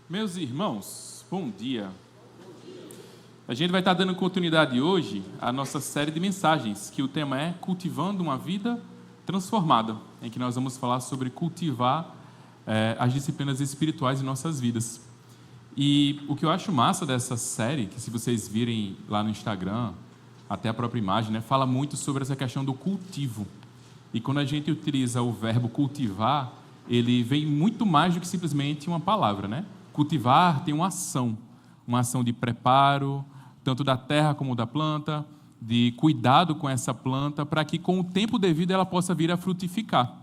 Meus irmãos, bom dia. A gente vai estar dando continuidade hoje à nossa série de mensagens, que o tema é Cultivando uma Vida Transformada, em que nós vamos falar sobre cultivar as disciplinas espirituais em nossas vidas. E o que eu acho massa dessa série, que se vocês virem lá no Instagram, até a própria imagem, né, fala muito sobre essa questão do cultivo. E quando a gente utiliza o verbo cultivar, ele vem muito mais do que simplesmente uma palavra, né? Cultivar tem uma ação de preparo, tanto da terra como da planta, de cuidado com essa planta, para que com o tempo devido ela possa vir a frutificar.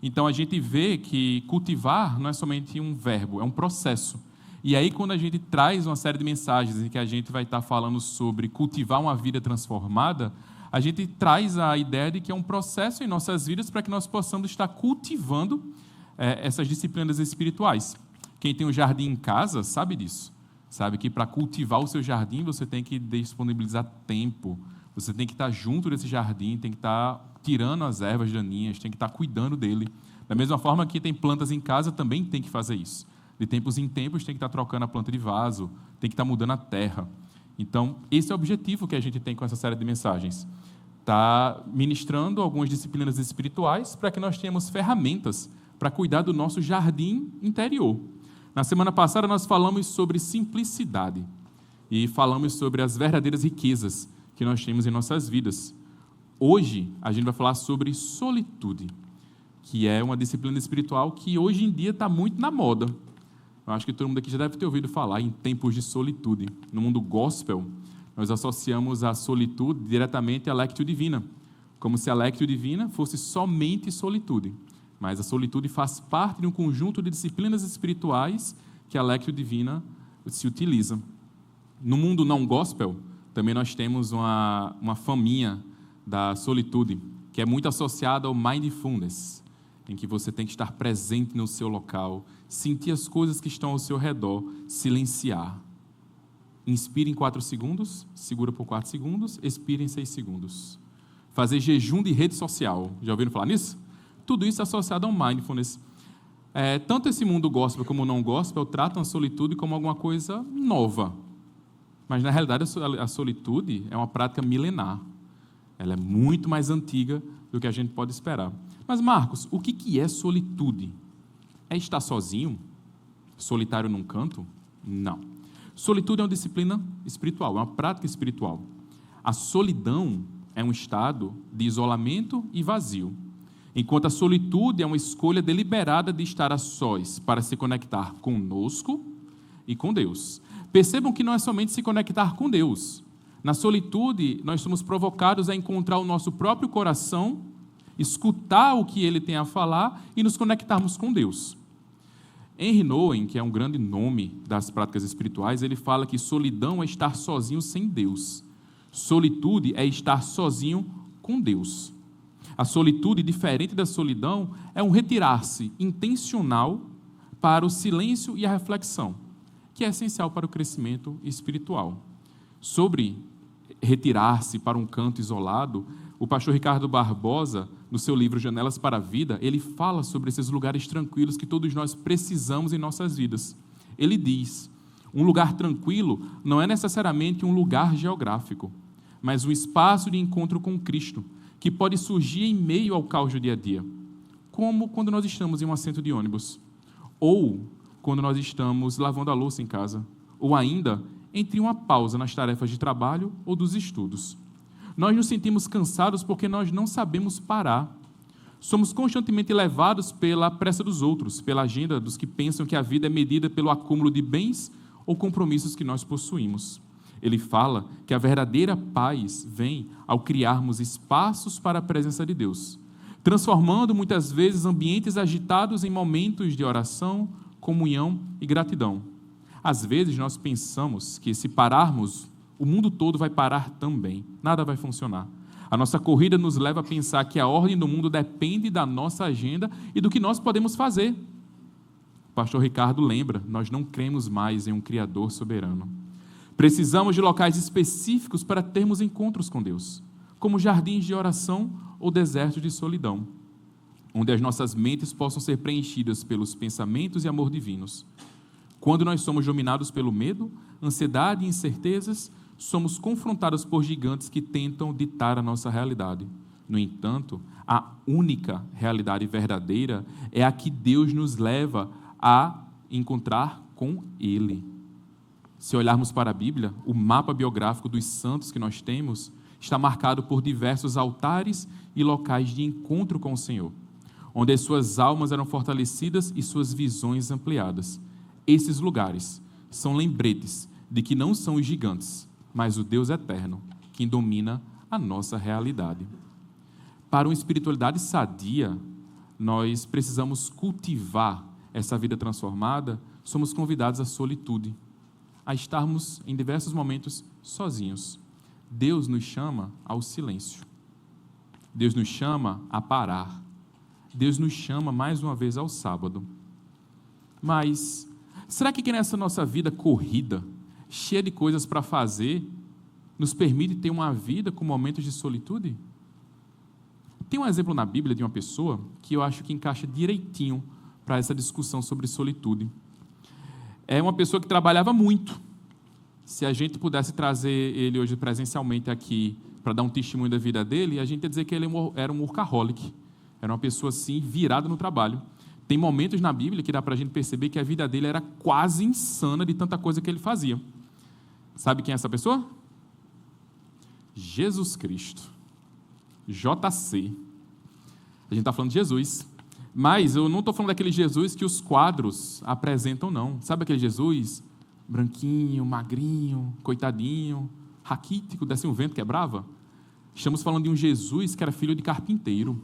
Então a gente vê que cultivar não é somente um verbo, é um processo. E aí quando a gente traz uma série de mensagens em que a gente vai estar falando sobre cultivar uma vida transformada, a gente traz a ideia de que é um processo em nossas vidas para que nós possamos estar cultivando essas disciplinas espirituais. Quem tem um jardim em casa sabe disso. Sabe que para cultivar o seu jardim você tem que disponibilizar tempo, você tem que estar junto desse jardim, tem que estar tirando as ervas daninhas, tem que estar cuidando dele. Da mesma forma que tem plantas em casa, também tem que fazer isso. De tempos em tempos tem que estar trocando a planta de vaso, tem que estar mudando a terra. Então, esse é o objetivo que a gente tem com essa série de mensagens. Está ministrando algumas disciplinas espirituais para que nós tenhamos ferramentas para cuidar do nosso jardim interior. Na semana passada nós falamos sobre simplicidade e falamos sobre as verdadeiras riquezas que nós temos em nossas vidas. Hoje a gente vai falar sobre solitude, que é uma disciplina espiritual que hoje em dia está muito na moda. Eu acho que todo mundo aqui já deve ter ouvido falar em tempos de solitude. No mundo gospel, nós associamos a solitude diretamente à Lectio Divina, como se a Lectio Divina fosse somente solitude. Mas a solitude faz parte de um conjunto de disciplinas espirituais que a Lectio Divina se utiliza. No mundo não gospel, também nós temos uma faminha da solitude, que é muito associada ao mindfulness, em que você tem que estar presente no seu local, sentir as coisas que estão ao seu redor, silenciar. Inspire em 4 segundos, segura por 4 segundos, expire em 6 segundos. Fazer jejum de rede social. Já ouviram falar nisso? Tudo isso é associado ao mindfulness. Tanto esse mundo gospel como o não gospel tratam a solitude como alguma coisa nova. Mas, na realidade, a solitude é uma prática milenar. Ela é muito mais antiga do que a gente pode esperar. Mas, Marcos, o que é solitude? É estar sozinho? Solitário num canto? Não. Solitude é uma disciplina espiritual, é uma prática espiritual. A solidão é um estado de isolamento e vazio. Enquanto a solitude é uma escolha deliberada de estar a sós para se conectar conosco e com Deus. Percebam que não é somente se conectar com Deus. Na solitude, nós somos provocados a encontrar o nosso próprio coração, escutar o que ele tem a falar e nos conectarmos com Deus. Henry Nouwen, que é um grande nome das práticas espirituais, ele fala que solidão é estar sozinho sem Deus. Solitude é estar sozinho com Deus. A solitude, diferente da solidão, é um retirar-se intencional para o silêncio e a reflexão, que é essencial para o crescimento espiritual. Sobre retirar-se para um canto isolado, o pastor Ricardo Barbosa, no seu livro Janelas para a Vida, ele fala sobre esses lugares tranquilos que todos nós precisamos em nossas vidas. Ele diz, um lugar tranquilo não é necessariamente um lugar geográfico, mas um espaço de encontro com Cristo, que pode surgir em meio ao caos do dia a dia, como quando nós estamos em um assento de ônibus, ou quando nós estamos lavando a louça em casa, ou ainda entre uma pausa nas tarefas de trabalho ou dos estudos. Nós nos sentimos cansados porque nós não sabemos parar. Somos constantemente levados pela pressa dos outros, pela agenda dos que pensam que a vida é medida pelo acúmulo de bens ou compromissos que nós possuímos. Ele fala que a verdadeira paz vem ao criarmos espaços para a presença de Deus, transformando muitas vezes ambientes agitados em momentos de oração, comunhão e gratidão. Às vezes nós pensamos que se pararmos, o mundo todo vai parar também, nada vai funcionar. A nossa corrida nos leva a pensar que a ordem do mundo depende da nossa agenda e do que nós podemos fazer. O pastor Ricardo lembra, nós não cremos mais em um Criador soberano. Precisamos de locais específicos para termos encontros com Deus, como jardins de oração ou desertos de solidão, onde as nossas mentes possam ser preenchidas pelos pensamentos e amor divinos. Quando nós somos dominados pelo medo, ansiedade e incertezas, somos confrontados por gigantes que tentam ditar a nossa realidade. No entanto, a única realidade verdadeira é a que Deus nos leva a encontrar com Ele. Se olharmos para a Bíblia, o mapa biográfico dos santos que nós temos está marcado por diversos altares e locais de encontro com o Senhor, onde as suas almas eram fortalecidas e suas visões ampliadas. Esses lugares são lembretes de que não são os gigantes, mas o Deus eterno, quem domina a nossa realidade. Para uma espiritualidade sadia, nós precisamos cultivar essa vida transformada. Somos convidados à solitude, a estarmos em diversos momentos sozinhos. Deus nos chama ao silêncio. Deus nos chama a parar. Deus nos chama mais uma vez ao sábado. Mas será que nessa nossa vida corrida, cheia de coisas para fazer, nos permite ter uma vida com momentos de solitude? Tem um exemplo na Bíblia de uma pessoa que eu acho que encaixa direitinho para essa discussão sobre solitude. É uma pessoa que trabalhava muito. Se a gente pudesse trazer ele hoje presencialmente aqui para dar um testemunho da vida dele, a gente ia dizer que ele era um workaholic. Era uma pessoa assim, virada no trabalho. Tem momentos na Bíblia que dá para a gente perceber que a vida dele era quase insana de tanta coisa que ele fazia. Sabe quem é essa pessoa? Jesus Cristo. JC. A gente está falando de Jesus. Mas eu não estou falando daquele Jesus que os quadros apresentam, não. Sabe aquele Jesus branquinho, magrinho, coitadinho, raquítico, desce um vento, quebrava? Estamos falando de um Jesus que era filho de carpinteiro,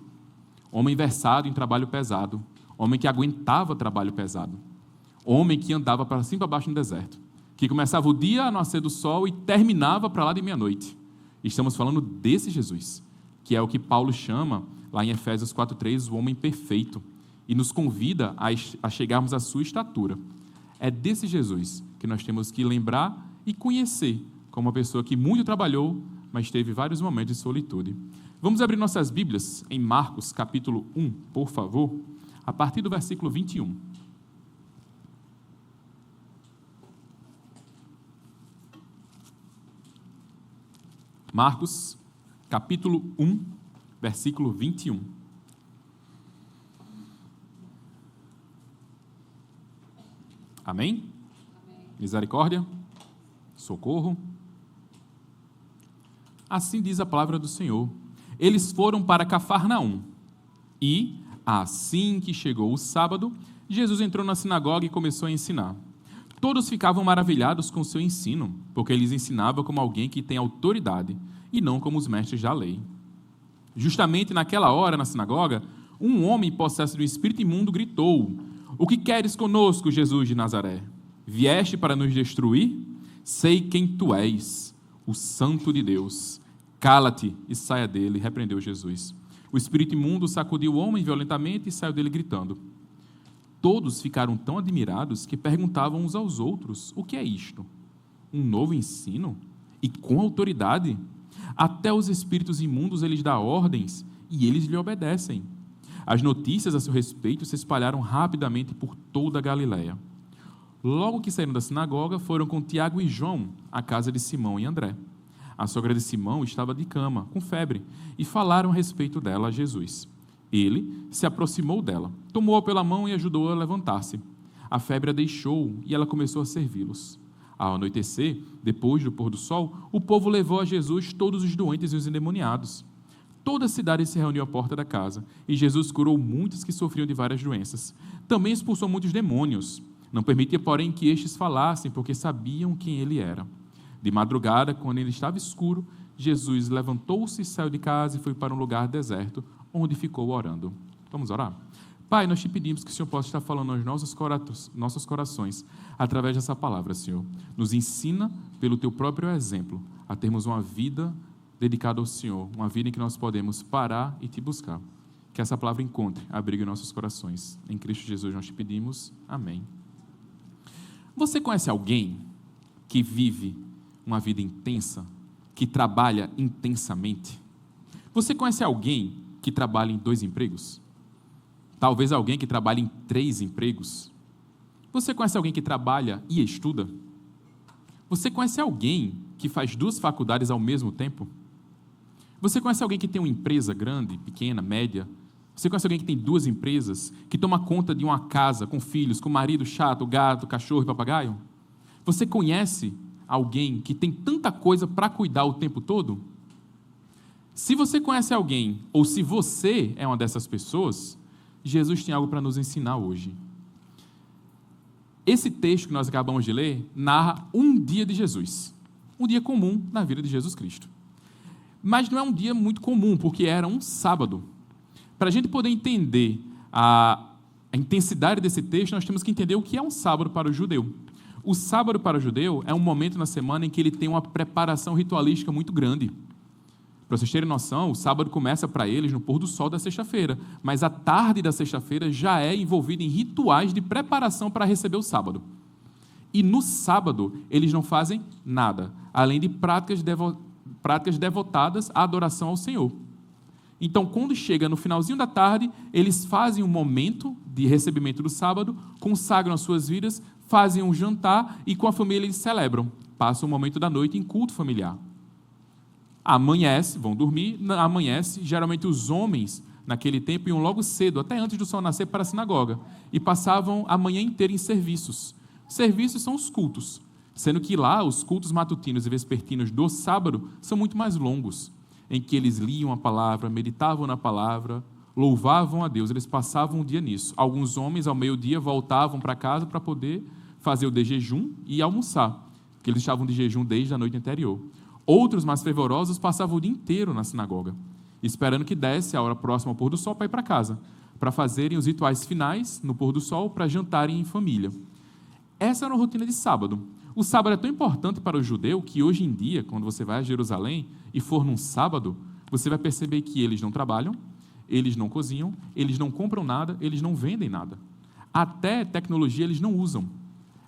homem versado em trabalho pesado, homem que aguentava trabalho pesado, homem que andava para cima e para baixo no deserto, que começava o dia a nascer do sol e terminava para lá de meia-noite. Estamos falando desse Jesus, que é o que Paulo chama, lá em Efésios 4:3, o homem perfeito, e nos convida a chegarmos à sua estatura. É desse Jesus que nós temos que lembrar e conhecer como uma pessoa que muito trabalhou, mas teve vários momentos de solitude. Vamos abrir nossas Bíblias em Marcos, capítulo 1, por favor, a partir do versículo 21. Marcos, capítulo 1, versículo 21. Amém? Misericórdia? Socorro? Assim diz a palavra do Senhor. Eles foram para Cafarnaum e, assim que chegou o sábado, Jesus entrou na sinagoga e começou a ensinar. Todos ficavam maravilhados com o seu ensino, porque ele lhes ensinava como alguém que tem autoridade e não como os mestres da lei. Justamente naquela hora, na sinagoga, um homem possesso de um espírito imundo gritou: "O que queres conosco, Jesus de Nazaré? Vieste para nos destruir? Sei quem tu és, o Santo de Deus. Cala-te e saia dele", repreendeu Jesus. O espírito imundo sacudiu o homem violentamente e saiu dele gritando. Todos ficaram tão admirados que perguntavam uns aos outros: "O que é isto? Um novo ensino? E com autoridade? Até os espíritos imundos ele dá ordens e eles lhe obedecem." As notícias a seu respeito se espalharam rapidamente por toda a Galiléia. Logo que saíram da sinagoga, foram com Tiago e João à casa de Simão e André. A sogra de Simão estava de cama, com febre, e falaram a respeito dela a Jesus. Ele se aproximou dela, tomou-a pela mão e ajudou-a a levantar-se. A febre a deixou e ela começou a servi-los. Ao anoitecer, depois do pôr do sol, o povo levou a Jesus todos os doentes e os endemoniados. Toda a cidade se reuniu à porta da casa, e Jesus curou muitos que sofriam de várias doenças. Também expulsou muitos demônios. Não permitia, porém, que estes falassem, porque sabiam quem ele era. De madrugada, quando ainda estava escuro, Jesus levantou-se, saiu de casa e foi para um lugar deserto, onde ficou orando. Vamos orar? Pai, nós te pedimos que o Senhor possa estar falando aos nossos corações, através dessa palavra, Senhor. Nos ensina, pelo teu próprio exemplo, a termos uma vida dedicada ao Senhor, uma vida em que nós podemos parar e te buscar. Que essa palavra encontre abrigo em nossos corações. Em Cristo Jesus nós te pedimos. Amém. Você conhece alguém que vive uma vida intensa, que trabalha intensamente? Você conhece alguém que trabalha em 2 empregos? Talvez alguém que trabalha em 3 empregos? Você conhece alguém que trabalha e estuda? Você conhece alguém que faz 2 faculdades ao mesmo tempo? Você conhece alguém que tem uma empresa grande, pequena, média? Você conhece alguém que tem 2 empresas, que toma conta de uma casa com filhos, com marido chato, gato, cachorro e papagaio? Você conhece alguém que tem tanta coisa para cuidar o tempo todo? Se você conhece alguém, ou se você é uma dessas pessoas, Jesus tem algo para nos ensinar hoje. Esse texto que nós acabamos de ler narra um dia de Jesus. Um dia comum na vida de Jesus Cristo. Mas não é um dia muito comum, porque era um sábado. Para a gente poder entender a intensidade desse texto, nós temos que entender o que é um sábado para o judeu. O sábado para o judeu é um momento na semana em que ele tem uma preparação ritualística muito grande. Para vocês terem noção, o sábado começa para eles no pôr do sol da sexta-feira, mas a tarde da sexta-feira já é envolvida em rituais de preparação para receber o sábado. E no sábado, eles não fazem nada, além de práticas devotadas à adoração ao Senhor. Então, quando chega no finalzinho da tarde, eles fazem um momento de recebimento do sábado, consagram as suas vidas, fazem um jantar e com a família eles celebram. Passam o momento da noite em culto familiar. Amanhece, vão dormir, amanhece, geralmente os homens, naquele tempo, iam logo cedo, até antes do sol nascer, para a sinagoga, e passavam a manhã inteira em serviços. Serviços são os cultos, sendo que lá os cultos matutinos e vespertinos do sábado são muito mais longos, em que eles liam a palavra, meditavam na palavra, louvavam a Deus, eles passavam o dia nisso. Alguns homens, ao meio-dia, voltavam para casa para poder fazer o de jejum e almoçar, porque eles estavam de jejum desde a noite anterior. Outros, mais fervorosos, passavam o dia inteiro na sinagoga, esperando que desse a hora próxima ao pôr do sol para ir para casa, para fazerem os rituais finais no pôr do sol, para jantarem em família. Essa era a rotina de sábado. O sábado é tão importante para o judeu que hoje em dia, quando você vai a Jerusalém e for num sábado, você vai perceber que eles não trabalham, eles não cozinham, eles não compram nada, eles não vendem nada. Até tecnologia eles não usam.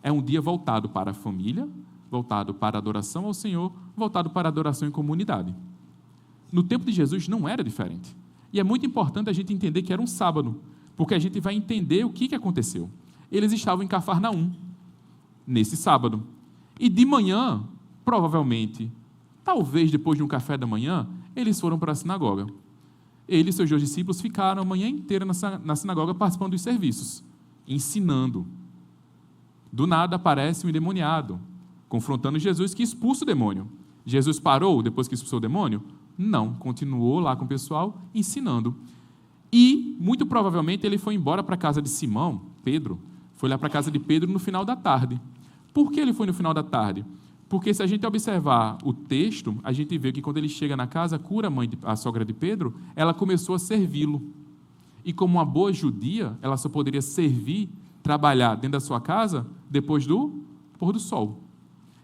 É um dia voltado para a família, voltado para a adoração ao Senhor, voltado para a adoração em comunidade. No tempo de Jesus não era diferente. E é muito importante a gente entender que era um sábado, porque a gente vai entender o que aconteceu. Eles estavam em Cafarnaum, nesse sábado. E de manhã, provavelmente, talvez depois de um café da manhã, eles foram para a sinagoga. Ele e seus 2 discípulos ficaram a manhã inteira na sinagoga participando dos serviços, ensinando. Do nada aparece um endemoniado, confrontando Jesus, que expulsa o demônio. Jesus parou depois que expulsou o demônio? Não, continuou lá com o pessoal, ensinando. E, muito provavelmente, ele foi embora para a casa de Simão, Pedro, foi lá para a casa de Pedro no final da tarde. Por que ele foi no final da tarde? Porque se a gente observar o texto, a gente vê que quando ele chega na casa, cura a sogra de Pedro, ela começou a servi-lo. E como uma boa judia, ela só poderia servir, trabalhar dentro da sua casa, depois do pôr do sol.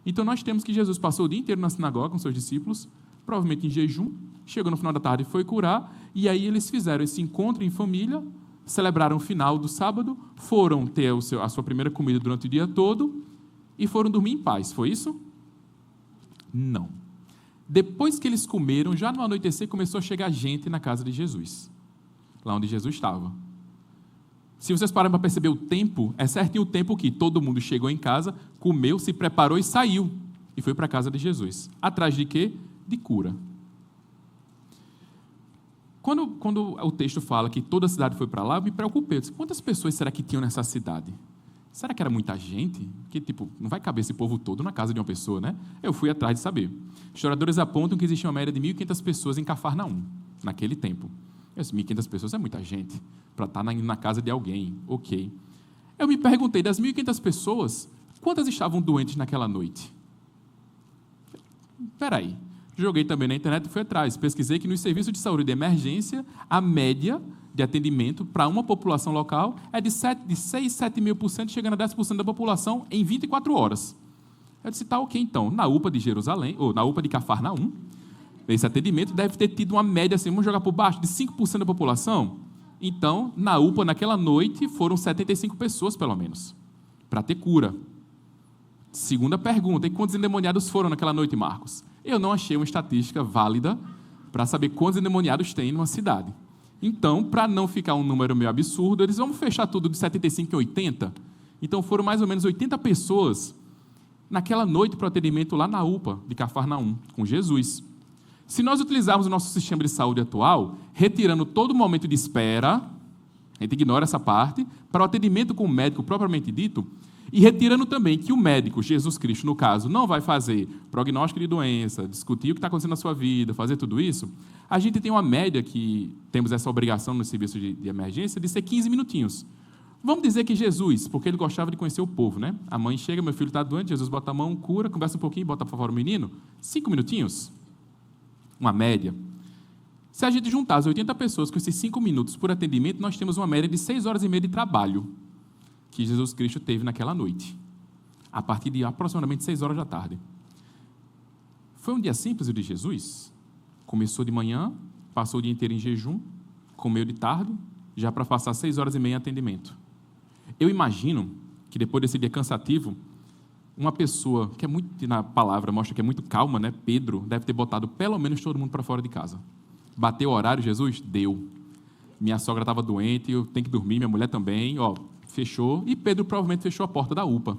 Então nós temos que Jesus passou o dia inteiro na sinagoga com seus discípulos, provavelmente em jejum, chegou no final da tarde e foi curar, e aí eles fizeram esse encontro em família, celebraram o final do sábado, foram ter a sua primeira comida durante o dia todo e foram dormir em paz. Foi isso? Não. Depois que eles comeram, já no anoitecer começou a chegar gente na casa de Jesus, lá onde Jesus estava. Se vocês param para perceber o tempo, é certinho o tempo que todo mundo chegou em casa, comeu, se preparou e saiu. E foi para a casa de Jesus. Atrás de quê? De cura. Quando o texto fala que toda a cidade foi para lá, eu me preocupei. Eu disse, quantas pessoas será que tinham nessa cidade? Será que era muita gente? Que, não vai caber esse povo todo na casa de uma pessoa, né? Eu fui atrás de saber. Historiadores apontam que existia uma média de 1.500 pessoas em Cafarnaum, naquele tempo. Eu disse, 1.500 pessoas é muita gente para estar na casa de alguém, ok. Eu me perguntei, das 1.500 pessoas, quantas estavam doentes naquela noite? Espera aí. Joguei também na internet e fui atrás. Pesquisei que nos serviços de saúde de emergência, a média de atendimento para uma população local é de 6, 7 mil por cento, chegando a 10% da população em 24 horas. Eu disse, tá ok então. Na UPA de Jerusalém, ou na UPA de Cafarnaum, esse atendimento deve ter tido uma média, assim, vamos jogar por baixo, de 5% da população. Então, na UPA, naquela noite, foram 75 pessoas, pelo menos, para ter cura. Segunda pergunta, e quantos endemoniados foram naquela noite, Marcos? Eu não achei uma estatística válida para saber quantos endemoniados tem numa cidade. Então, para não ficar um número meio absurdo, eles vão fechar tudo de 75 em 80. Então foram mais ou menos 80 pessoas naquela noite para o atendimento lá na UPA de Cafarnaum, com Jesus. Se nós utilizarmos o nosso sistema de saúde atual, retirando todo o momento de espera, a gente ignora essa parte, para o atendimento com o médico propriamente dito, e retirando também que o médico, Jesus Cristo, no caso, não vai fazer prognóstico de doença, discutir o que está acontecendo na sua vida, fazer tudo isso, a gente tem uma média que temos essa obrigação no serviço de emergência de ser 15 minutinhos. Vamos dizer que Jesus, porque ele gostava de conhecer o povo, né? A mãe chega, meu filho está doente, Jesus bota a mão, cura, conversa um pouquinho, bota para fora o menino, 5 minutinhos, uma média. Se a gente juntar as 80 pessoas com esses 5 minutos por atendimento, nós temos uma média de 6 horas e meia de trabalho que Jesus Cristo teve naquela noite, a partir de aproximadamente 6 horas da tarde. Foi um dia simples o de Jesus? Começou de manhã, passou o dia inteiro em jejum, comeu de tarde, já para passar 6 horas e meia em atendimento. Eu imagino que depois desse dia cansativo, uma pessoa que é muito, na palavra mostra que é muito calma, né? Pedro deve ter botado pelo menos todo mundo para fora de casa. Bateu o horário, Jesus? Deu. Minha sogra estava doente, eu tenho que dormir, minha mulher também, fechou, e Pedro provavelmente fechou a porta da UPA.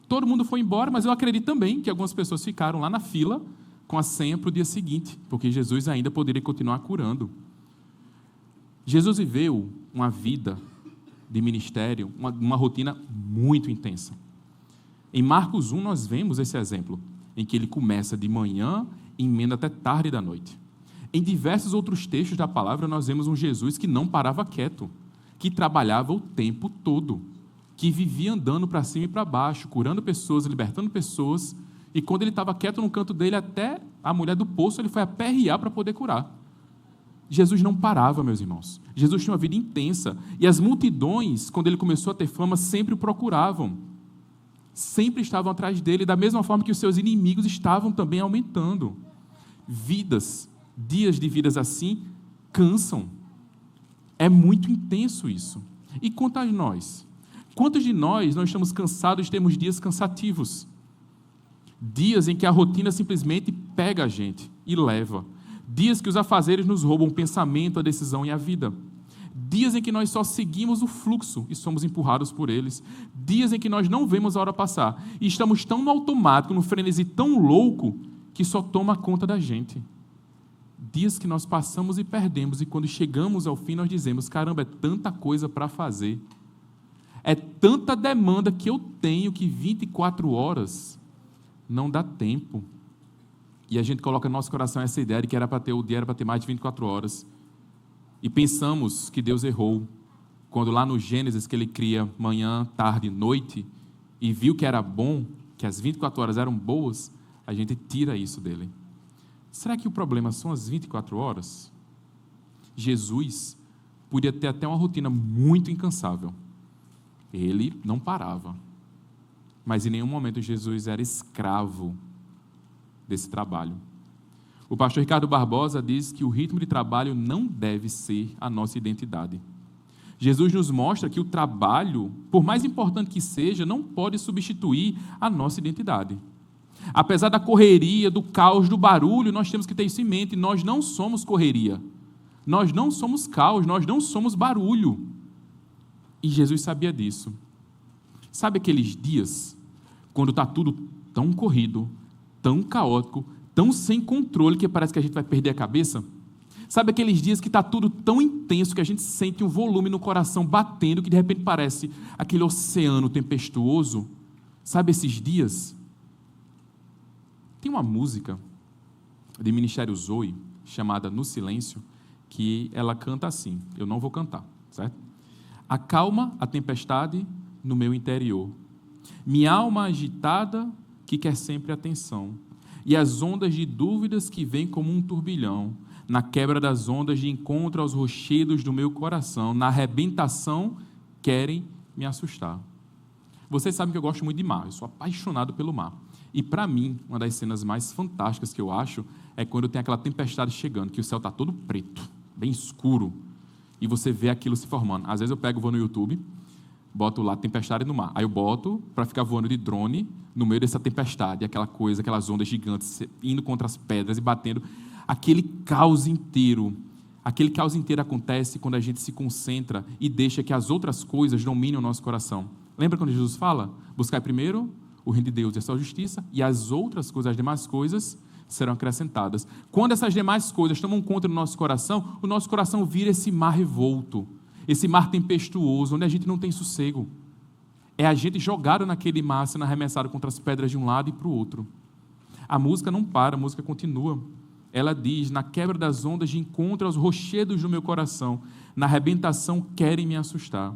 Todo mundo foi embora, mas eu acredito também que algumas pessoas ficaram lá na fila com a senha para o dia seguinte, porque Jesus ainda poderia continuar curando. Jesus viveu uma vida de ministério, uma rotina muito intensa. Em Marcos 1 nós vemos esse exemplo, em que ele começa de manhã e emenda até tarde da noite. Em diversos outros textos da palavra nós vemos um Jesus que não parava quieto, que trabalhava o tempo todo, que vivia andando para cima e para baixo, curando pessoas, libertando pessoas, e quando ele estava quieto no canto dele, até a mulher do poço, ele foi aperrear para poder curar. Jesus não parava, meus irmãos. Jesus tinha uma vida intensa, e as multidões, quando ele começou a ter fama, sempre o procuravam, sempre estavam atrás dele, da mesma forma que os seus inimigos estavam também aumentando. Dias de vidas assim, cansam. É muito intenso isso. E quanto a nós? Quantos de nós estamos cansados e temos dias cansativos? Dias em que a rotina simplesmente pega a gente e leva. Dias que os afazeres nos roubam o pensamento, a decisão e a vida. Dias em que nós só seguimos o fluxo e somos empurrados por eles. Dias em que nós não vemos a hora passar e estamos tão no automático, no frenesi tão louco, que só toma conta da gente. Dias que nós passamos e perdemos, e quando chegamos ao fim nós dizemos, caramba, é tanta coisa para fazer, é tanta demanda que eu tenho que 24 horas não dá tempo. E a gente coloca no nosso coração essa ideia de que o dia era para ter mais de 24 horas. E pensamos que Deus errou, quando lá no Gênesis que ele cria manhã, tarde, noite, e viu que era bom, que as 24 horas eram boas, a gente tira isso dele. Será que o problema são as 24 horas? Jesus podia ter até uma rotina muito incansável. Ele não parava. Mas em nenhum momento Jesus era escravo desse trabalho. O pastor Ricardo Barbosa diz que o ritmo de trabalho não deve ser a nossa identidade. Jesus nos mostra que o trabalho, por mais importante que seja, não pode substituir a nossa identidade. Apesar da correria, do caos, do barulho, nós temos que ter isso em mente. Nós não somos correria. Nós não somos caos, nós não somos barulho. E Jesus sabia disso. Sabe aqueles dias, quando está tudo tão corrido, tão caótico, tão sem controle, que parece que a gente vai perder a cabeça? Sabe aqueles dias que está tudo tão intenso, que a gente sente um volume no coração batendo, que de repente parece aquele oceano tempestuoso? Sabe esses dias? Tem uma música de Ministério Zoe, chamada No Silêncio, que ela canta assim, eu não vou cantar, certo? Acalma a tempestade no meu interior, minha alma agitada que quer sempre atenção, e as ondas de dúvidas que vêm como um turbilhão, na quebra das ondas de encontro aos rochedos do meu coração, na arrebentação querem me assustar. Vocês sabem que eu gosto muito de mar, eu sou apaixonado pelo mar. E para mim, uma das cenas mais fantásticas que eu acho é quando tem aquela tempestade chegando, que o céu está todo preto, bem escuro, e você vê aquilo se formando. Às vezes eu vou no YouTube, boto lá tempestade no mar, aí eu boto para ficar voando de drone no meio dessa tempestade, aquela coisa, aquelas ondas gigantes indo contra as pedras e batendo, aquele caos inteiro acontece quando a gente se concentra e deixa que as outras coisas dominem o nosso coração. Lembra quando Jesus fala? Buscai primeiro o reino de Deus e a sua justiça, e as outras coisas, as demais coisas, serão acrescentadas. Quando essas demais coisas tomam conta do nosso coração, o nosso coração vira esse mar revolto, esse mar tempestuoso, onde a gente não tem sossego. É a gente jogado naquele mar, sendo arremessado contra as pedras de um lado e para o outro. A música não para, a música continua. Ela diz: na quebra das ondas de encontro aos rochedos do meu coração, na arrebentação querem me assustar.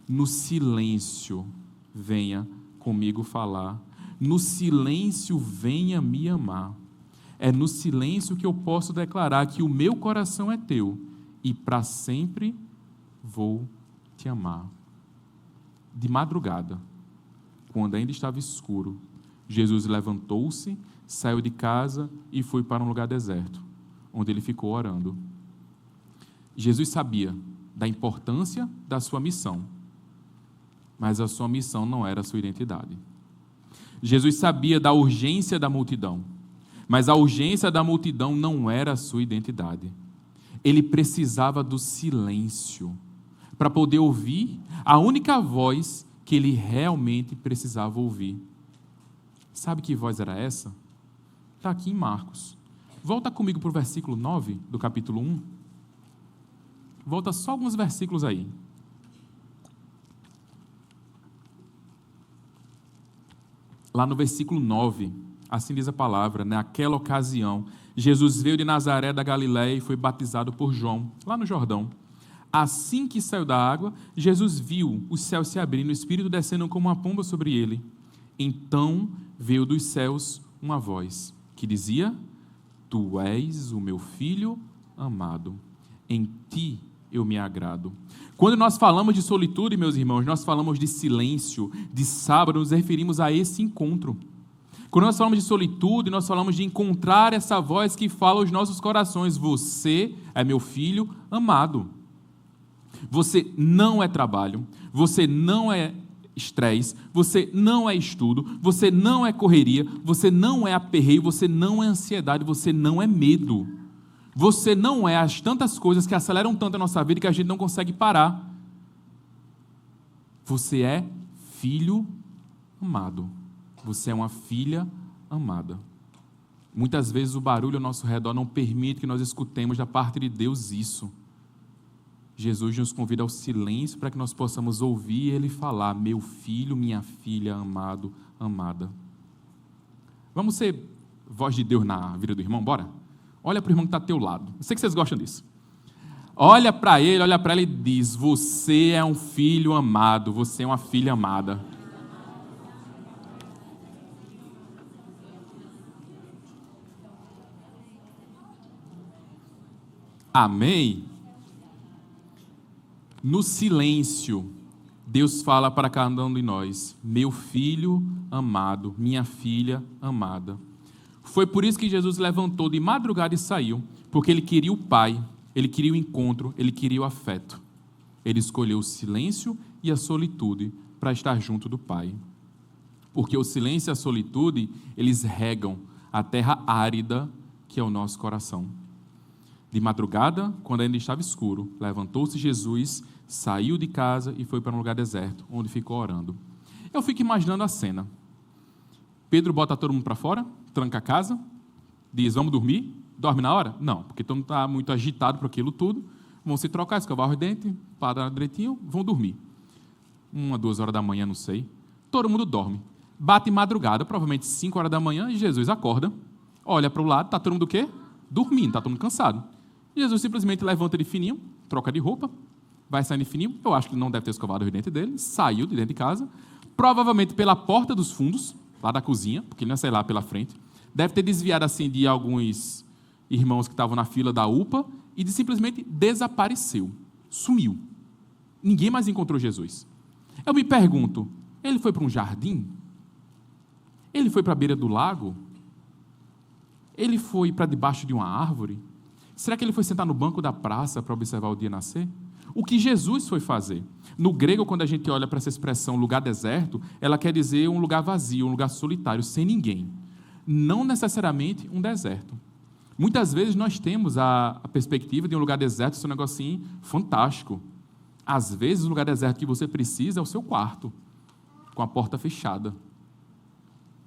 No silêncio venha comigo falar, no silêncio venha me amar. É no silêncio que eu posso declarar que o meu coração é teu e para sempre vou te amar. De madrugada, quando ainda estava escuro, Jesus levantou-se, saiu de casa e foi para um lugar deserto, onde ele ficou orando. Jesus sabia da importância da sua missão, mas a sua missão não era a sua identidade. Jesus sabia da urgência da multidão, mas a urgência da multidão não era a sua identidade. Ele precisava do silêncio para poder ouvir a única voz que ele realmente precisava ouvir. Sabe que voz era essa? Está aqui em Marcos. Volta comigo para o versículo 9 do capítulo 1. Volta só alguns versículos aí. Lá no versículo 9, assim diz a palavra: naquela ocasião, Jesus veio de Nazaré da Galiléia e foi batizado por João, lá no Jordão. Assim que saiu da água, Jesus viu os céus se abrindo, o Espírito descendo como uma pomba sobre ele. Então veio dos céus uma voz que dizia: Tu és o meu filho amado, em ti eu me agrado. Quando nós falamos de solitude, meus irmãos, nós falamos de silêncio, de sábado, nos referimos a esse encontro. Quando nós falamos de solitude, nós falamos de encontrar essa voz que fala aos nossos corações: Você é meu filho amado. Você não é trabalho, você não é estresse, você não é estudo, você não é correria, você não é aperreio, você não é ansiedade, você não é medo. Você não é as tantas coisas que aceleram tanto a nossa vida que a gente não consegue parar. Você é filho amado. Você é uma filha amada. Muitas vezes o barulho ao nosso redor não permite que nós escutemos da parte de Deus isso. Jesus nos convida ao silêncio para que nós possamos ouvir Ele falar: meu filho, minha filha, amado, amada. Vamos ser voz de Deus na vida do irmão? Bora? Olha para o irmão que está ao teu lado. Eu sei que vocês gostam disso. Olha para ele e diz: você é um filho amado, você é uma filha amada. Amém? No silêncio, Deus fala para cada um de nós: meu filho amado, minha filha amada. Foi por isso que Jesus levantou de madrugada e saiu, porque ele queria o Pai, ele queria o encontro, ele queria o afeto. Ele escolheu o silêncio e a solitude para estar junto do Pai. Porque o silêncio e a solitude, eles regam a terra árida que é o nosso coração. De madrugada, quando ainda estava escuro, levantou-se Jesus, saiu de casa e foi para um lugar deserto, onde ficou orando. Eu fico imaginando a cena. Pedro bota todo mundo para fora, tranca a casa, diz: vamos dormir? Dorme na hora? Não, porque todo mundo está muito agitado por aquilo tudo. Vão se trocar, escovar os dentes, parar direitinho, vão dormir. 1, 2 horas da manhã, não sei. Todo mundo dorme. Bate madrugada, provavelmente 5 horas da manhã, e Jesus acorda, olha para o lado, está todo mundo o quê? Dormindo, está todo mundo cansado. Jesus simplesmente levanta de fininho, troca de roupa, vai saindo de fininho. Eu acho que ele não deve ter escovado os dentes dele, saiu de dentro de casa, provavelmente pela porta dos fundos, lá da cozinha, porque ele não ia sair lá pela frente. Deve ter desviado assim de alguns irmãos que estavam na fila da UPA e simplesmente desapareceu, sumiu. Ninguém mais encontrou Jesus. Eu me pergunto, ele foi para um jardim? Ele foi para a beira do lago? Ele foi para debaixo de uma árvore? Será que ele foi sentar no banco da praça para observar o dia nascer? O que Jesus foi fazer? No grego, quando a gente olha para essa expressão lugar deserto, ela quer dizer um lugar vazio, um lugar solitário, sem ninguém. Não necessariamente um deserto. Muitas vezes nós temos a perspectiva de um lugar deserto ser um negocinho fantástico. Às vezes o lugar deserto que você precisa é o seu quarto. com a porta fechada.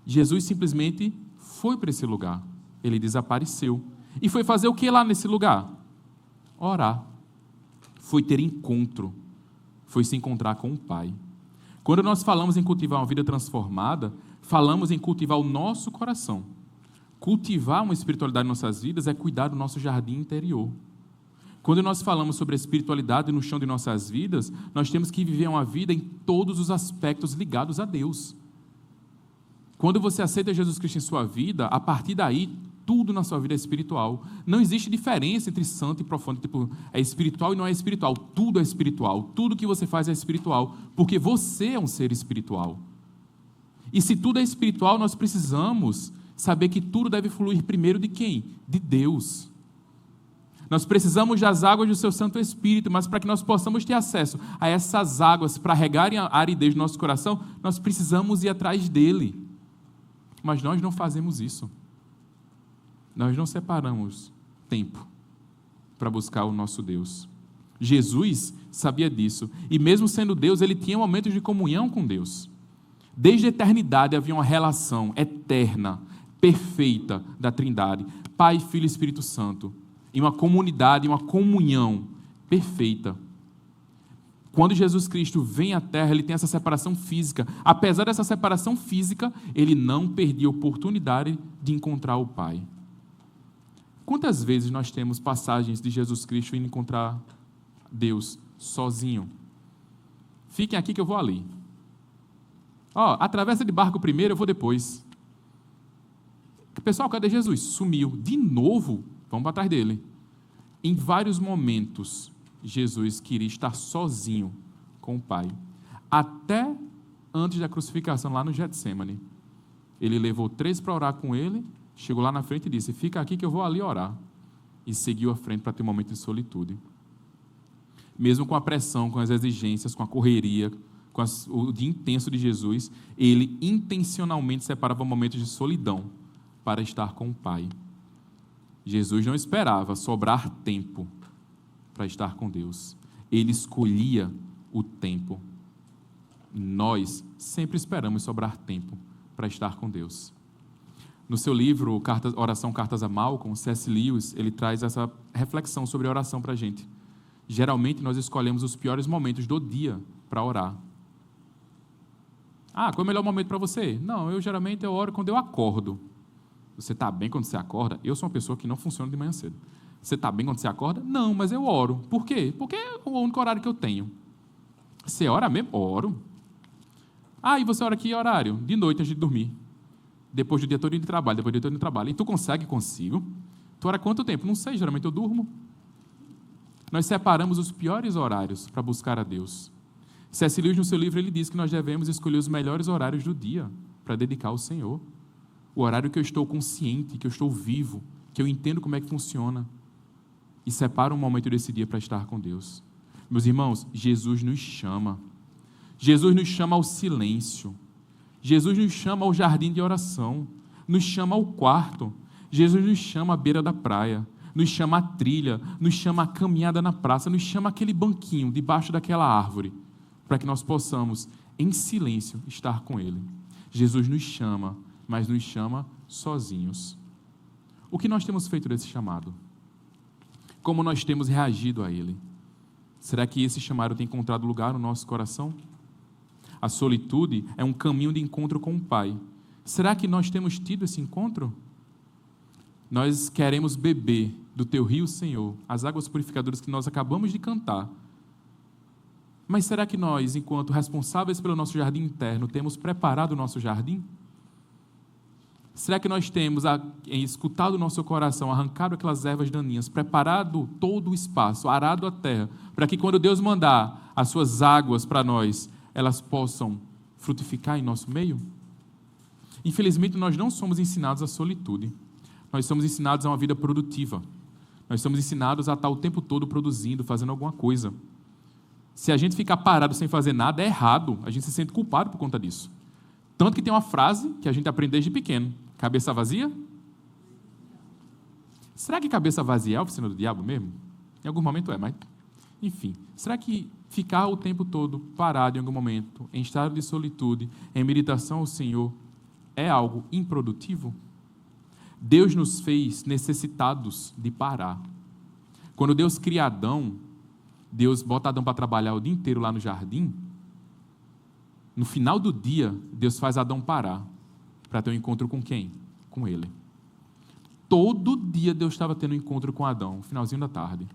Jesus simplesmente foi para esse lugar. Ele desapareceu. E foi fazer o que lá nesse lugar? Orar. Foi ter encontro. Foi se encontrar com o Pai. Quando nós falamos em cultivar uma vida transformada, falamos em cultivar o nosso coração. Cultivar uma espiritualidade em nossas vidas é cuidar do nosso jardim interior. Quando nós falamos sobre a espiritualidade no chão de nossas vidas, nós temos que viver uma vida em todos os aspectos ligados a Deus. Quando você aceita Jesus Cristo em sua vida, a partir daí, tudo na sua vida é espiritual. Não existe diferença entre santo e profundo, tipo, é espiritual e não é espiritual. Tudo é espiritual. Tudo que você faz é espiritual, porque você é um ser espiritual. E se tudo é espiritual, nós precisamos saber que tudo deve fluir primeiro de quem? De Deus. Nós precisamos das águas do seu Santo Espírito, mas para que nós possamos ter acesso a essas águas para regarem a aridez do nosso coração, nós precisamos ir atrás dele. Mas nós não fazemos isso. Nós não separamos tempo para buscar o nosso Deus. Jesus sabia disso, e mesmo sendo Deus, ele tinha momentos de comunhão com Deus. Desde a eternidade havia uma relação eterna, perfeita da Trindade, Pai, Filho e Espírito Santo, em uma comunidade, uma comunhão perfeita. Quando Jesus Cristo vem à Terra, ele tem essa separação física. Apesar dessa separação física, ele não perdia a oportunidade de encontrar o Pai. Quantas vezes nós temos passagens de Jesus Cristo indo encontrar Deus sozinho? Fiquem aqui que eu vou ali. Atravessa de barco primeiro, eu vou depois. Pessoal, cadê Jesus? Sumiu. De novo? Vamos para trás dele. Em vários momentos, Jesus queria estar sozinho com o Pai. Até antes da crucificação, lá no Getsemane. Ele levou 3 para orar com ele, chegou lá na frente e disse, fica aqui que eu vou ali orar. E seguiu à frente para ter um momento de solitude. Mesmo com a pressão, com as exigências, com a correria, com o dia intenso de Jesus, ele intencionalmente separava momentos de solidão para estar com o Pai. Jesus não esperava sobrar tempo para estar com Deus. Ele escolhia o tempo. Nós sempre esperamos sobrar tempo para estar com Deus. No seu livro Oração, Cartas a Malcolm, C.S. Lewis, ele traz essa reflexão sobre a oração para a gente. Geralmente nós escolhemos os piores momentos do dia para orar. Qual é o melhor momento para você? Não, eu oro quando eu acordo. Você está bem quando você acorda? Eu sou uma pessoa que não funciona de manhã cedo. Você está bem quando você acorda? Não, mas eu oro. Por quê? Porque é o único horário que eu tenho. Você ora mesmo? Oro. E você ora que horário? De noite, antes de dormir. Depois do dia todo de trabalho, depois do dia todo de trabalho. E tu consegue? Consigo. Tu ora quanto tempo? Não sei, geralmente eu durmo. Nós separamos os piores horários para buscar a Deus. C.S. Lewis, no seu livro, ele diz que nós devemos escolher os melhores horários do dia para dedicar ao Senhor. O horário que eu estou consciente, que eu estou vivo, que eu entendo como é que funciona. E separa um momento desse dia para estar com Deus. Meus irmãos, Jesus nos chama. Jesus nos chama ao silêncio. Jesus nos chama ao jardim de oração. Nos chama ao quarto. Jesus nos chama à beira da praia. Nos chama à trilha. Nos chama à caminhada na praça. Nos chama àquele banquinho debaixo daquela árvore. Para que nós possamos, em silêncio, estar com Ele. Jesus nos chama, mas nos chama sozinhos. O que nós temos feito desse chamado? Como nós temos reagido a ele? Será que esse chamado tem encontrado lugar no nosso coração? A solitude é um caminho de encontro com o Pai. Será que nós temos tido esse encontro? Nós queremos beber do Teu rio, Senhor, as águas purificadoras que nós acabamos de cantar. Mas será que nós, enquanto responsáveis pelo nosso jardim interno, temos preparado o nosso jardim? Será que nós temos escutado o nosso coração, arrancado aquelas ervas daninhas, preparado todo o espaço, arado a terra, para que quando Deus mandar as suas águas para nós, elas possam frutificar em nosso meio? Infelizmente, nós não somos ensinados à solitude. Nós somos ensinados a uma vida produtiva. Nós somos ensinados a estar o tempo todo produzindo, fazendo alguma coisa. Se a gente ficar parado sem fazer nada, é errado. A gente se sente culpado por conta disso. Tanto que tem uma frase que a gente aprende desde pequeno. Cabeça vazia? Será que cabeça vazia é a oficina do diabo mesmo? Em algum momento mas... Enfim. Será que ficar o tempo todo parado em algum momento, em estado de solitude, em meditação ao Senhor, é algo improdutivo? Deus nos fez necessitados de parar. Quando Deus cria Adão, Deus bota Adão para trabalhar o dia inteiro lá no jardim. No final do dia, Deus faz Adão parar para ter um encontro com quem? Com ele. Todo dia Deus estava tendo um encontro com Adão, no finalzinho da tarde.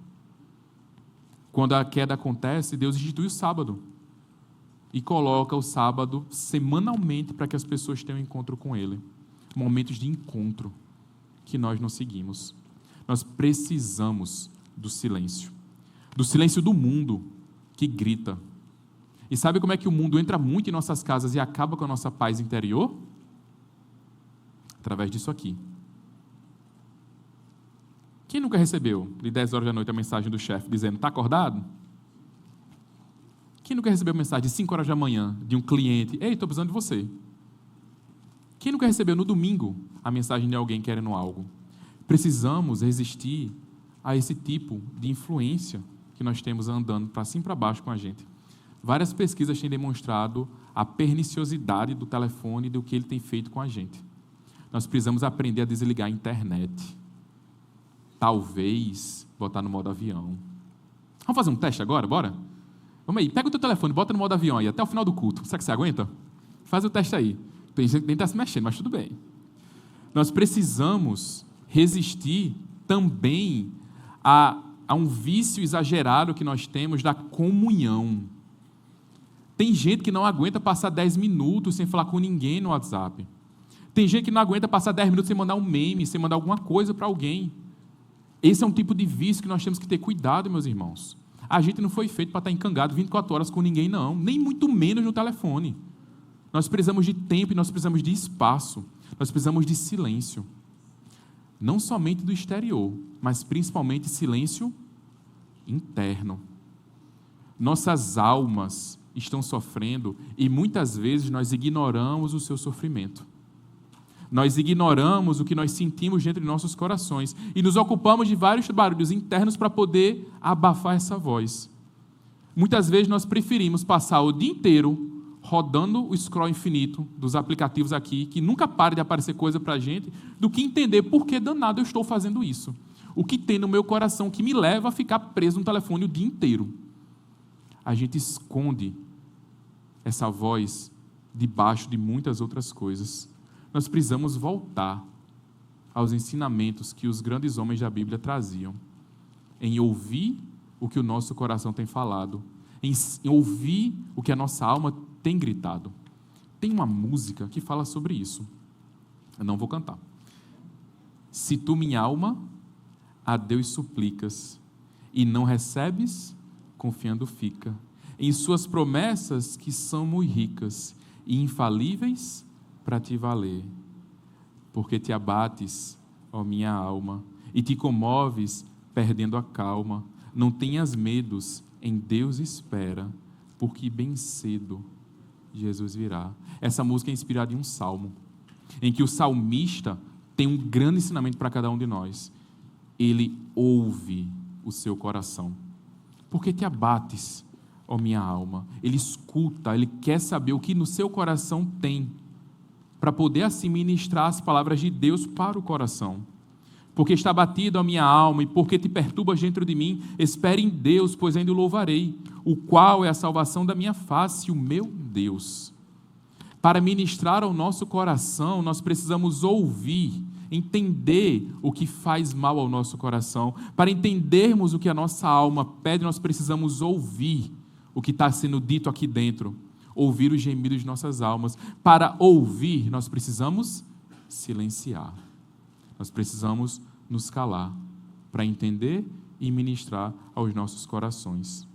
Quando a queda acontece, Deus institui o sábado e coloca o sábado semanalmente para que as pessoas tenham um encontro com ele. Momentos de encontro que nós não seguimos. Nós precisamos do silêncio do mundo que grita. E sabe como é que o mundo entra muito em nossas casas e acaba com a nossa paz interior? Através disso aqui. Quem nunca recebeu, de 10 horas da noite, a mensagem do chefe dizendo, está acordado? Quem nunca recebeu a mensagem de 5 horas da manhã de um cliente, ei, estou precisando de você? Quem nunca recebeu no domingo a mensagem de alguém querendo algo? Precisamos resistir a esse tipo de influência que nós temos andando para cima e para baixo com a gente. Várias pesquisas têm demonstrado a perniciosidade do telefone e do que ele tem feito com a gente. Nós precisamos aprender a desligar a internet. Talvez botar no modo avião. Vamos fazer um teste agora? Bora? Vamos aí, pega o teu telefone, bota no modo avião aí, até o final do culto. Será que você aguenta? Faz o teste aí. Tem gente que nem está se mexendo, mas tudo bem. Nós precisamos resistir também a um vício exagerado que nós temos da comunhão. Tem gente que não aguenta passar 10 minutos sem falar com ninguém no WhatsApp. Tem gente que não aguenta passar 10 minutos sem mandar um meme, sem mandar alguma coisa para alguém. Esse é um tipo de vício que nós temos que ter cuidado, meus irmãos. A gente não foi feito para estar encangado 24 horas com ninguém, não. Nem muito menos no telefone. Nós precisamos de tempo e nós precisamos de espaço. Nós precisamos de silêncio. Não somente do exterior, mas principalmente silêncio interno. Nossas almas estão sofrendo e muitas vezes nós ignoramos o seu sofrimento. Nós ignoramos o que nós sentimos dentro de nossos corações e nos ocupamos de vários barulhos internos para poder abafar essa voz. Muitas vezes nós preferimos passar o dia inteiro rodando o scroll infinito dos aplicativos aqui, que nunca para de aparecer coisa para a gente, do que entender por que danado eu estou fazendo isso. O que tem no meu coração que me leva a ficar preso no telefone o dia inteiro. A gente esconde essa voz debaixo de muitas outras coisas. Nós precisamos voltar aos ensinamentos que os grandes homens da Bíblia traziam, em ouvir o que o nosso coração tem falado, em ouvir o que a nossa alma tem gritado. Tem uma música que fala sobre isso. Eu não vou cantar. Se tu, minha alma, a Deus suplicas, e não recebes, confiando fica, em suas promessas que são muito ricas e infalíveis para te valer, porque te abates, ó minha alma, e te comoves, perdendo a calma. Não tenhas medos, em Deus espera, porque bem cedo Jesus virá. Essa música é inspirada em um salmo, em que o salmista tem um grande ensinamento para cada um de nós. Ele ouve o seu coração. Porque te abates, ó minha alma. Ele escuta, ele quer saber o que no seu coração tem, para poder assim ministrar as palavras de Deus para o coração. Porque está abatido a minha alma, e porque te perturbas dentro de mim, espere em Deus, pois ainda o louvarei, o qual é a salvação da minha face, o meu Deus. Para ministrar ao nosso coração, nós precisamos ouvir, entender o que faz mal ao nosso coração. Para entendermos o que a nossa alma pede, nós precisamos ouvir o que está sendo dito aqui dentro. Ouvir os gemidos de nossas almas. Para ouvir, nós precisamos silenciar. Nós precisamos nos calar para entender e ministrar aos nossos corações.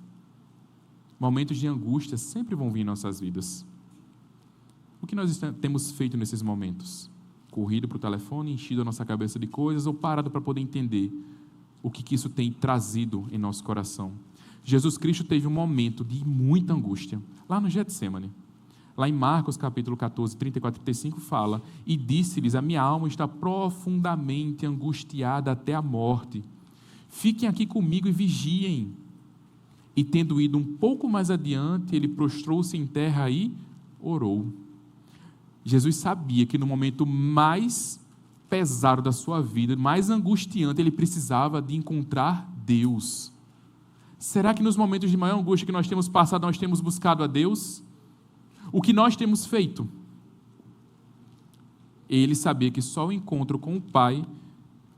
Momentos de angústia sempre vão vir em nossas vidas. O que nós temos feito nesses momentos? Corrido para o telefone, enchido a nossa cabeça de coisas ou parado para poder entender o que isso tem trazido em nosso coração? Jesus Cristo teve um momento de muita angústia, lá no Getsemane. Lá em Marcos capítulo 14, 34 e 35 fala, e disse-lhes, a minha alma está profundamente angustiada até a morte. Fiquem aqui comigo e vigiem. E tendo ido um pouco mais adiante, ele prostrou-se em terra e orou. Jesus sabia que no momento mais pesado da sua vida, mais angustiante, ele precisava de encontrar Deus. Será que nos momentos de maior angústia que nós temos passado, nós temos buscado a Deus? O que nós temos feito? Ele sabia que só o encontro com o Pai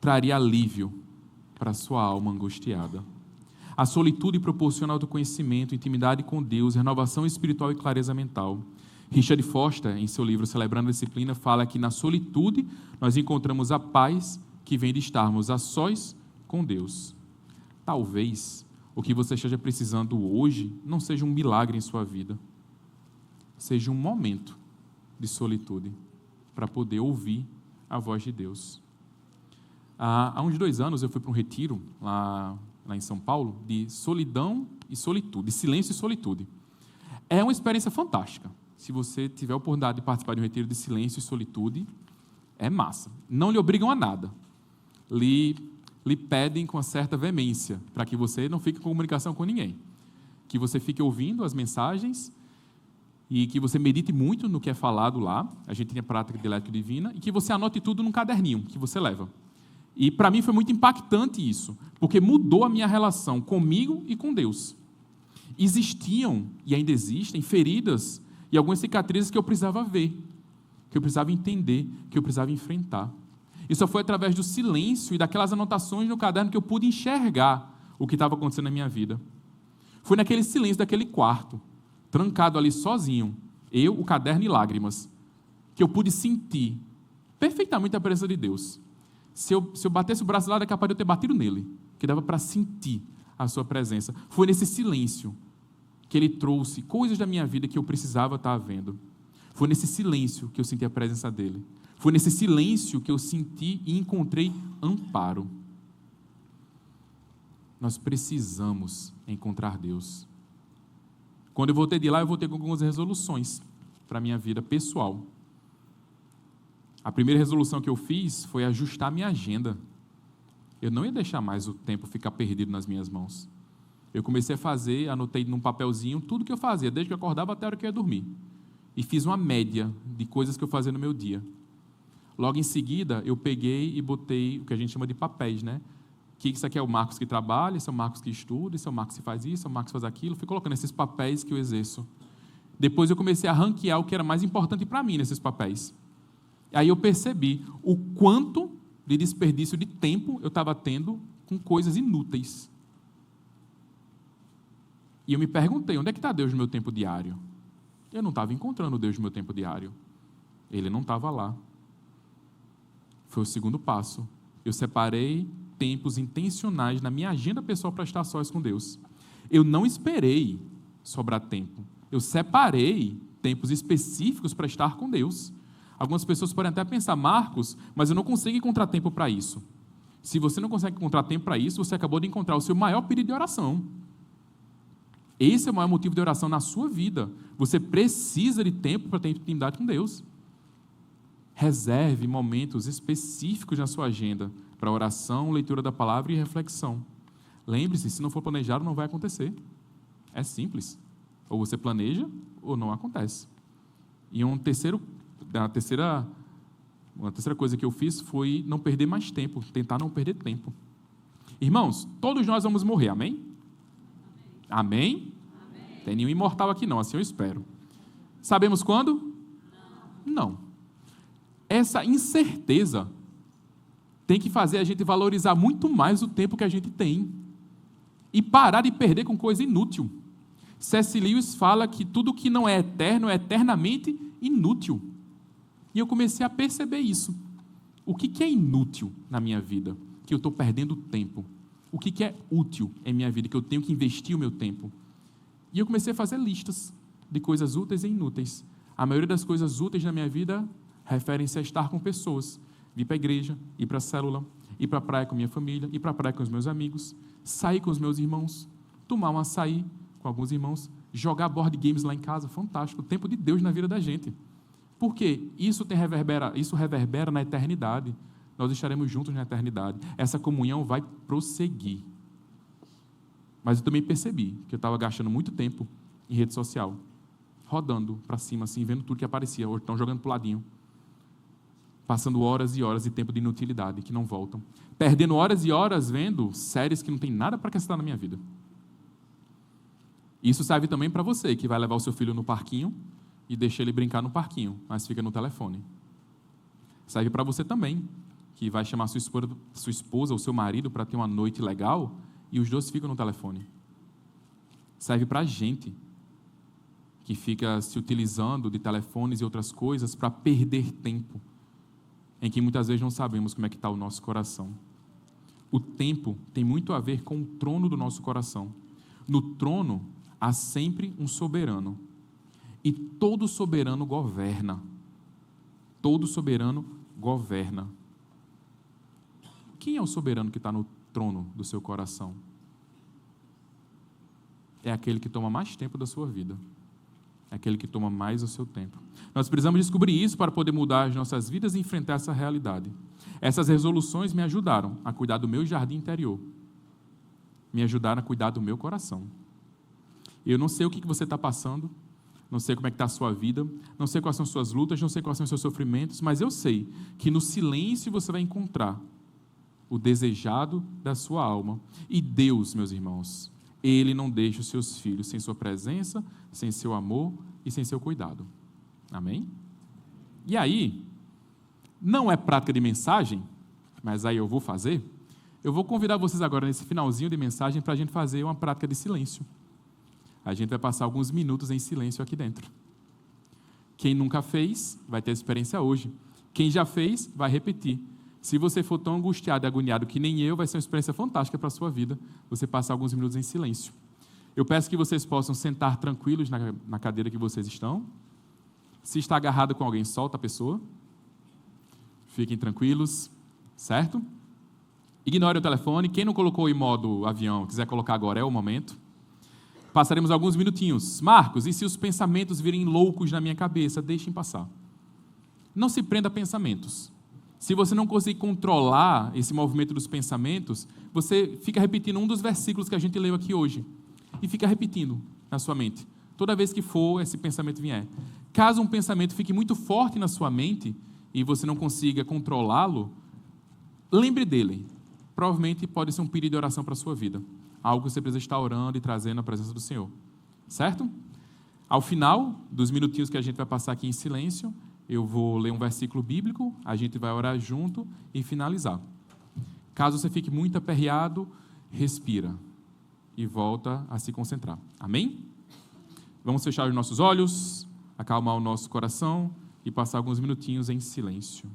traria alívio para a sua alma angustiada. A solitude proporciona autoconhecimento, intimidade com Deus, renovação espiritual e clareza mental. Richard Foster, em seu livro Celebrando a Disciplina, fala que na solitude nós encontramos a paz que vem de estarmos a sós com Deus. Talvez o que você esteja precisando hoje não seja um milagre em sua vida, seja um momento de solitude para poder ouvir a voz de Deus. Há uns 2 anos eu fui para um retiro lá em São Paulo de solidão e solitude, de silêncio e solitude. É uma experiência fantástica. Se você tiver a oportunidade de participar de um retiro de silêncio e solitude, é massa. Não lhe obrigam a nada. Lhe pedem com uma certa veemência, para que você não fique em comunicação com ninguém. Que você fique ouvindo as mensagens e que você medite muito no que é falado lá. A gente tem a prática de dialética divina. E que você anote tudo num caderninho que você leva. E para mim foi muito impactante isso, porque mudou a minha relação comigo e com Deus. Existiam, e ainda existem, feridas e algumas cicatrizes que eu precisava ver, que eu precisava entender, que eu precisava enfrentar. E só foi através do silêncio e daquelas anotações no caderno que eu pude enxergar o que estava acontecendo na minha vida. Foi naquele silêncio daquele quarto, trancado ali sozinho, eu, o caderno e lágrimas, que eu pude sentir perfeitamente a presença de Deus. Se eu batesse o braço lá, era capaz de eu ter batido nele, que dava para sentir a sua presença. Foi nesse silêncio que ele trouxe coisas da minha vida que eu precisava estar vendo. Foi nesse silêncio que eu senti a presença dele. Foi nesse silêncio que eu senti e encontrei amparo. Nós precisamos encontrar Deus. Quando eu voltei de lá, eu voltei com algumas resoluções para a minha vida pessoal. A primeira resolução que eu fiz foi ajustar a minha agenda. Eu não ia deixar mais o tempo ficar perdido nas minhas mãos. Eu comecei a fazer, anotei num papelzinho tudo que eu fazia, desde que eu acordava até a hora que eu ia dormir. E fiz uma média de coisas que eu fazia no meu dia. Logo em seguida, eu peguei e botei o que a gente chama de papéis, né? Que isso aqui é o Marcos que trabalha, esse é o Marcos que estuda, esse é o Marcos que faz isso, esse é o Marcos que faz aquilo. Fui colocando esses papéis que eu exerço. Depois eu comecei a ranquear o que era mais importante para mim nesses papéis. Aí eu percebi o quanto de desperdício de tempo eu estava tendo com coisas inúteis. E eu me perguntei, onde é que está Deus no meu tempo diário? Eu não estava encontrando Deus no meu tempo diário. Ele não estava lá. Foi o segundo passo. Eu separei tempos intencionais na minha agenda pessoal para estar sós com Deus. Eu não esperei sobrar tempo. Eu separei tempos específicos para estar com Deus. Algumas pessoas podem até pensar, Marcos, mas eu não consigo encontrar tempo para isso. Se você não consegue encontrar tempo para isso, você acabou de encontrar o seu maior pedido de oração. Esse é o maior motivo de oração na sua vida. Você precisa de tempo para ter intimidade com Deus. Reserve momentos específicos na sua agenda para oração, leitura da palavra e reflexão. Lembre-se, se não for planejado, não vai acontecer. É simples. Ou você planeja, ou não acontece. E uma terceira coisa que eu fiz foi não perder mais tempo, tentar não perder tempo. Irmãos, todos nós vamos morrer, amém? Amém? Amém. Tem nenhum imortal aqui não, assim eu espero. Sabemos quando? Não. Essa incerteza tem que fazer a gente valorizar muito mais o tempo que a gente tem e parar de perder com coisa inútil. C.S. Lewis fala que tudo que não é eterno é eternamente inútil. E eu comecei a perceber isso. O que é inútil na minha vida? Que eu estou perdendo tempo. O que é útil em minha vida? Que eu tenho que investir o meu tempo. E eu comecei a fazer listas de coisas úteis e inúteis. A maioria das coisas úteis na minha vida referem-se a estar com pessoas. Ir para a igreja, ir para a célula, ir para a praia com minha família, ir para a praia com os meus amigos, sair com os meus irmãos, tomar um açaí com alguns irmãos, jogar board games lá em casa, fantástico, o tempo de Deus na vida da gente. Por quê? Isso reverbera na eternidade. Nós estaremos juntos na eternidade. Essa comunhão vai prosseguir. Mas eu também percebi que eu estava gastando muito tempo em rede social, rodando para cima, assim, vendo tudo que aparecia, ou então jogando para o ladinho, passando horas e horas de tempo de inutilidade, que não voltam, perdendo horas e horas vendo séries que não tem nada para acrescentar na minha vida. Isso serve também para você, que vai levar o seu filho no parquinho e deixa ele brincar no parquinho, mas fica no telefone. Serve para você também, que vai chamar sua esposa ou seu marido para ter uma noite legal e os dois ficam no telefone. Serve para a gente, que fica se utilizando de telefones e outras coisas para perder tempo, em que muitas vezes não sabemos como é que está o nosso coração. O tempo tem muito a ver com o trono do nosso coração. No trono há sempre um soberano. E todo soberano governa. Todo soberano governa. Quem é o soberano que está no trono do seu coração? É aquele que toma mais tempo da sua vida. É aquele que toma mais o seu tempo. Nós precisamos descobrir isso para poder mudar as nossas vidas e enfrentar essa realidade. Essas resoluções me ajudaram a cuidar do meu jardim interior. Me ajudaram a cuidar do meu coração. Eu não sei o que você está passando, não sei como é que está a sua vida, não sei quais são as suas lutas, não sei quais são os seus sofrimentos, mas eu sei que no silêncio você vai encontrar o desejado da sua alma. E Deus, meus irmãos, Ele não deixa os seus filhos sem sua presença, sem seu amor e sem seu cuidado. Amém? E aí, não é prática de mensagem, mas aí eu vou fazer. Eu vou convidar vocês agora nesse finalzinho de mensagem para a gente fazer uma prática de silêncio. A gente vai passar alguns minutos em silêncio aqui dentro. Quem nunca fez, vai ter experiência hoje. Quem já fez, vai repetir. Se você for tão angustiado e agoniado que nem eu, vai ser uma experiência fantástica para a sua vida, você passar alguns minutos em silêncio. Eu peço que vocês possam sentar tranquilos na cadeira que vocês estão. Se está agarrado com alguém, solta a pessoa. Fiquem tranquilos, certo? Ignore o telefone. Quem não colocou em modo avião, quiser colocar agora, é o momento. Passaremos alguns minutinhos. Marcos, e se os pensamentos virem loucos na minha cabeça? Deixem passar. Não se prenda a pensamentos. Se você não conseguir controlar esse movimento dos pensamentos, você fica repetindo um dos versículos que a gente leu aqui hoje. E fica repetindo na sua mente. Toda vez que for esse pensamento vier. Caso um pensamento fique muito forte na sua mente e você não consiga controlá-lo, lembre dele. Provavelmente pode ser um pedido de oração para a sua vida. Algo que você precisa estar orando e trazendo à presença do Senhor. Certo? Ao final dos minutinhos que a gente vai passar aqui em silêncio, eu vou ler um versículo bíblico, a gente vai orar junto e finalizar. Caso você fique muito aperreado, respira e volta a se concentrar. Amém? Vamos fechar os nossos olhos, acalmar o nosso coração e passar alguns minutinhos em silêncio.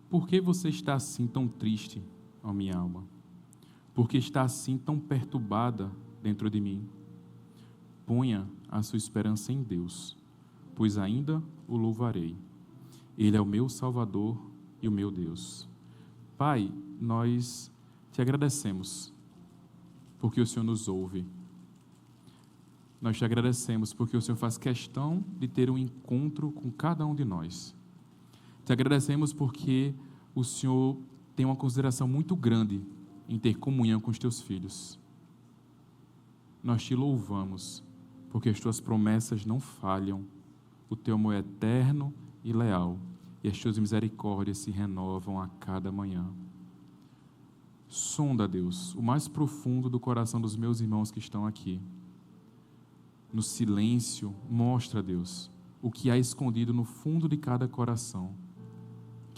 Por que você está assim tão triste, ó minha alma? Por que está assim tão perturbada dentro de mim? Ponha a sua esperança em Deus, pois ainda o louvarei. Ele é o meu Salvador e o meu Deus. Pai, nós te agradecemos, porque o Senhor nos ouve. Nós te agradecemos, porque o Senhor faz questão de ter um encontro com cada um de nós. Te agradecemos porque o Senhor tem uma consideração muito grande em ter comunhão com os teus filhos. Nós te louvamos, porque as tuas promessas não falham, o teu amor é eterno e leal, e as tuas misericórdias se renovam a cada manhã. Sonda, Deus, o mais profundo do coração dos meus irmãos que estão aqui. No silêncio, mostra, Deus, o que há escondido no fundo de cada coração,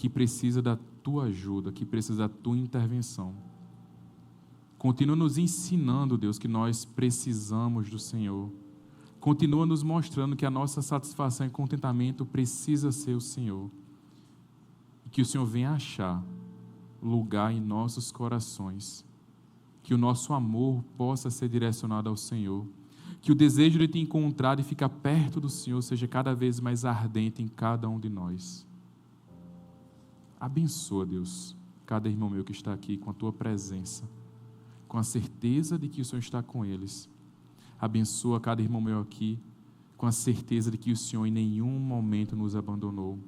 que precisa da tua ajuda, que precisa da tua intervenção. Continua nos ensinando, Deus, que nós precisamos do Senhor. Continua nos mostrando que a nossa satisfação e contentamento precisa ser o Senhor. E que o Senhor venha achar lugar em nossos corações. Que o nosso amor possa ser direcionado ao Senhor. Que o desejo de te encontrar e ficar perto do Senhor seja cada vez mais ardente em cada um de nós. Abençoa, Deus, cada irmão meu que está aqui com a tua presença, com a certeza de que o Senhor está com eles. Abençoa cada irmão meu aqui com a certeza de que o Senhor em nenhum momento nos abandonou.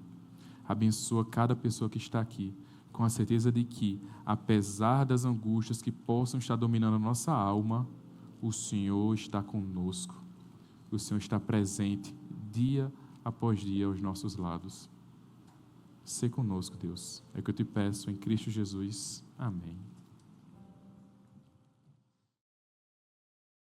Abençoa cada pessoa que está aqui com a certeza de que, apesar das angústias que possam estar dominando a nossa alma, o Senhor está conosco. O Senhor está presente dia após dia aos nossos lados. Sê conosco, Deus. É o que eu te peço em Cristo Jesus. Amém.